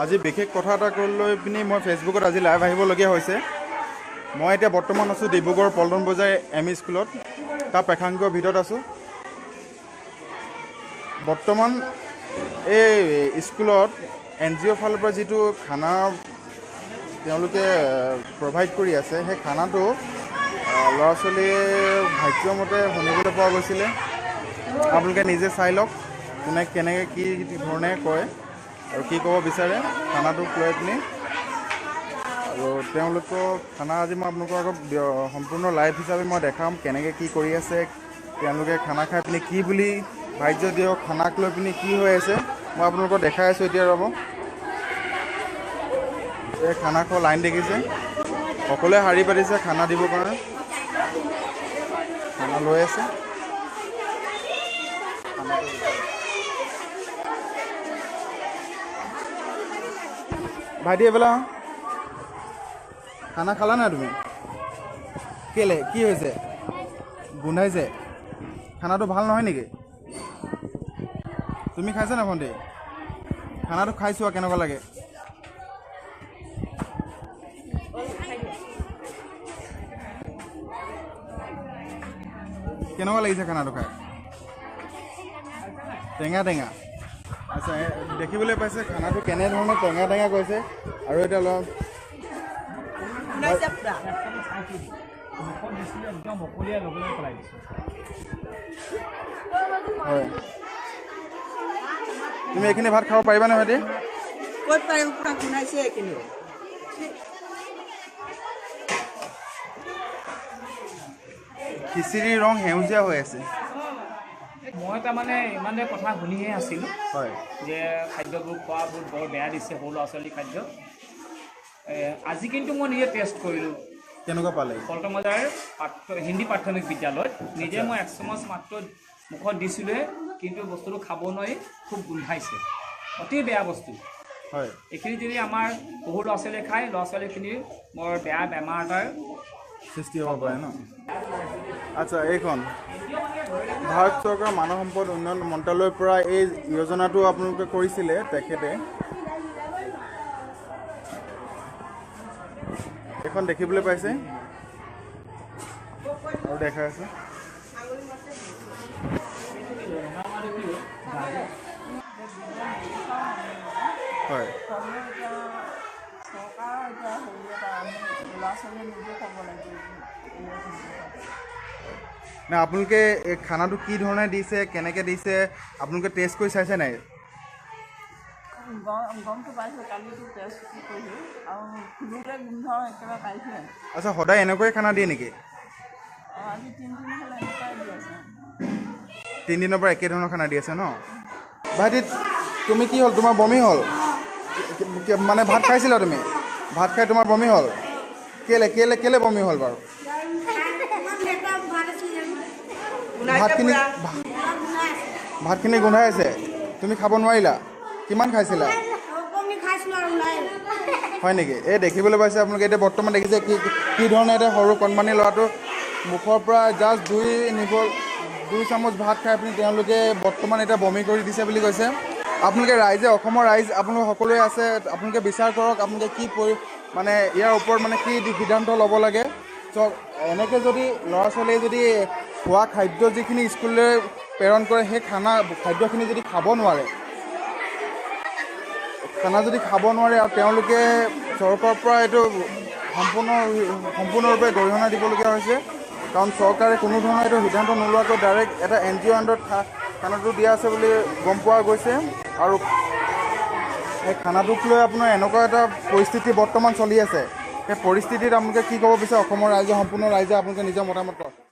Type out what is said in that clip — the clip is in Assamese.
আজি বিশেষ কথা এটা লৈ পিনি মই ফেচবুকত আজি লাইভ আহিবলগীয়া হৈছে। মই এতিয়া বৰ্তমান আছোঁ ডিব্ৰুগড় পল্টন বজাৰ এম.ই. স্কুলত, তাৰ প্ৰেক্ষাংগৰ ভিতৰত আছোঁ। বৰ্তমান এই স্কুলত NGO ফালৰ পৰা যিটো খানা তেওঁলোকে প্ৰভাইড কৰি আছে, সেই খানাটো ল'ৰা ছোৱালীয়ে ভাগ্যমতে শুনিবলৈ পোৱা গৈছিলে। আপোনালোকে নিজে চাই লওক কোনে কেনেকৈ কি ধৰণে কয় আৰু কি ক'ব বিচাৰে খানাটোক লৈ পিনি। আৰু তেওঁলোকৰ খানা আজি মই আপোনালোকৰ আগত সম্পূৰ্ণ লাইভ হিচাপে মই দেখাম, কেনেকৈ কি কৰি আছে, তেওঁলোকে খানা খাই পিনি কি বুলি ভাজ্য দিয়ক, খানাক লৈ পিনি কি হৈ আছে মই আপোনালোকক দেখাই আছোঁ। এতিয়া ৰ'ব, এই খানা খোৱা লাইন দেখিছে, সকলোৱে শাৰী পাতিছে খানা দিবৰ কাৰণে, খানা লৈ আছে। ভাইটি এইবেলা খানা খালা নাই তুমি? কেলে কি হৈছে? গোন্ধাইছে? খানাটো ভাল নহয় নেকি? তুমি খাইছা না ভণ্টি? খানাটো খাই চোৱা কেনেকুৱা লাগে। কেনেকুৱা লাগিছে খানাটো খাই? টেঙা টেঙা। আচ্ছা, দেখিবলৈ পাইছে খানাটো কেনেধৰণে টেঙা টেঙা কৈছে। আৰু এতিয়া অলপ হয়, তুমি এইখিনি ভাত খাব পাৰিবা নহয়? ক'ত পাৰিম, পুৰা শুনাইছে এইখিনি। খিচিৰিৰ ৰং সেউজীয়া হৈ আছে। মই তাৰমানে ইমানে কথা শুনিহে আছিলোঁ হয় যে খাদ্যবোৰ খোৱাবোৰ বৰ বেয়া দিছে সৰু ল'ৰা ছোৱালী খাদ্য। আজি কিন্তু মই নিজে টেষ্ট কৰিলোঁ। কেনেকুৱা পালে? পল্টন বজাৰ হিন্দী প্ৰাথমিক বিদ্যালয়ত নিজে মই 1 চামুচ মাত্ৰ মুখত দিছিলোঁহে, কিন্তু বস্তুটো খাব নোৱাৰি, খুব গোন্ধাইছে, অতি বেয়া বস্তু। হয়, এইখিনি যদি আমাৰ সৰু ল'ৰা ছোৱালীয়ে খায়, ল'ৰা ছোৱালীখিনিৰ বৰ বেয়া বেমাৰ এটাৰ সৃষ্টি হ'ব পাৰে ন। আচ্ছা, এইখন ভাৰত চৰকাৰৰ মানৱ সম্পদ উন্নয়ন মন্ত্ৰালয়ৰ পৰা এই যোজনাটো আপোনালোকে কৰিছিলে তেখেতে। এখন দেখিবলৈ পাইছে আৰু দেখাই আছে। হয়, না আপোনালোকে এই খানাটো কি ধৰণে দিছে, কেনেকৈ দিছে, আপোনালোকে টেষ্ট কৰি চাইছে নাই? গমটো পাইছোঁ, কালিটো টেষ্ট কৰিছোঁ আৰু ফুলোতে গোন্ধ একেবাৰে পাইছোঁ। আচ্ছা, সদায় এনেকুৱাই খানা দিয়ে নেকি? আজি 3 দিন হ'লে এনেকুৱাই দি আছে। 3 দিনৰ পৰা একে ধৰণৰ খানা দি আছে ন? ভাইটি তুমি কি হ'ল, তোমাৰ বমি হ'ল? মানে ভাত খাইছিলা তুমি? ভাত খাই তোমাৰ বমি হ'ল? কেলে কেলে কেলে বমি হ'ল বাৰু? ভাতখিনি গোন্ধাই আছে, তুমি খাব নোৱাৰিলা? কিমান খাইছিলা? হয় নেকি? এই দেখিবলৈ পাইছে আপোনালোকে, এতিয়া বৰ্তমান দেখিছে কি ধৰণে এতিয়া সৰু কণমানি ল'ৰাটো মুখৰ পৰা জাষ্ট 2 চামুচ ভাত খাই পিনি তেওঁলোকে বৰ্তমান এতিয়া বমি কৰি দিছে বুলি কৈছে। আপোনালোকে ৰাইজে, অসমৰ ৰাইজ আপোনালোকে সকলোৱে আছে, আপোনালোকে বিচাৰ কৰক আপোনালোকে কি মানে ইয়াৰ ওপৰত মানে কি সিদ্ধান্ত ল'ব লাগে। চ' এনেকৈ যদি ল'ৰা ছোৱালীয়ে যদি খোৱা খাদ্য যিখিনি স্কুললৈ প্ৰেৰণ কৰে, সেই খাদ্যখিনি যদি খাব নোৱাৰে আৰু তেওঁলোকে চৰকাৰৰ পৰা এইটো সম্পূৰ্ণৰূপে গৰিহণা দিবলগীয়া হৈছে। কাৰণ চৰকাৰে কোনো ধৰণৰ এইটো সিদ্ধান্ত নোলোৱাকৈ ডাইৰেক্ট এটা NGO আণ্ডাৰত খানাটো দিয়া আছে বুলি গম পোৱা গৈছে। আৰু এই খানাটোক লৈ আপোনাৰ এনেকুৱা এটা পৰিস্থিতি বৰ্তমান চলি আছে, সেই পৰিস্থিতিত আপোনালোকে কি ক'ব বিচাৰে অসমৰ ৰাইজে, সম্পূৰ্ণ ৰাইজে আপোনালোকে নিজৰ মতামত কওক।